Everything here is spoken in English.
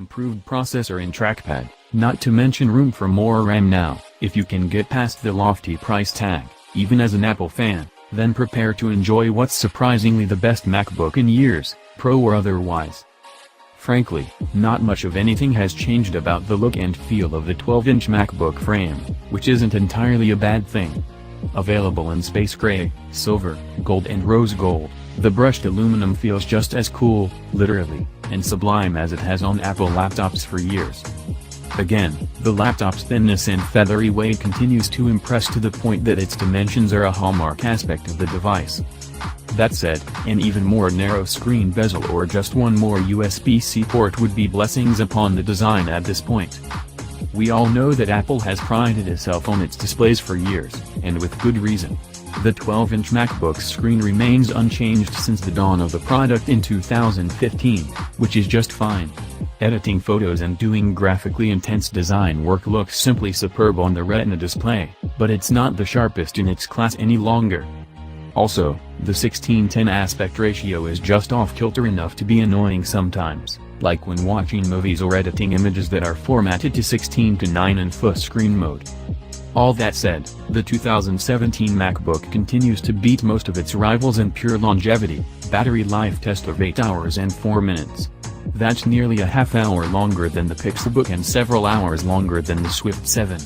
improved processor and trackpad, not to mention room for more RAM now. If you can get past the lofty price tag, even as an Apple fan, then prepare to enjoy what's surprisingly the best MacBook in years, Pro or otherwise. Frankly, not much of anything has changed about the look and feel of the 12-inch MacBook frame, which isn't entirely a bad thing. Available in space gray, silver, gold and rose gold, the brushed aluminum feels just as cool, literally, and sublime as it has on Apple laptops for years. Again, the laptop's thinness and feathery weight continues to impress to the point that its dimensions are a hallmark aspect of the device. That said, an even more narrow screen bezel or just one more USB-C port would be blessings upon the design at this point. We all know that Apple has prided itself on its displays for years, and with good reason. The 12-inch MacBook's screen remains unchanged since the dawn of the product in 2015, which is just fine. Editing photos and doing graphically intense design work looks simply superb on the Retina display, but it's not the sharpest in its class any longer. Also, the 16:10 aspect ratio is just off-kilter enough to be annoying sometimes, like when watching movies or editing images that are formatted to 16:9 in full screen mode. All that said, the 2017 MacBook continues to beat most of its rivals in pure longevity, battery life test of 8 hours and 4 minutes. That's nearly a half hour longer than the Pixelbook and several hours longer than the Swift 7.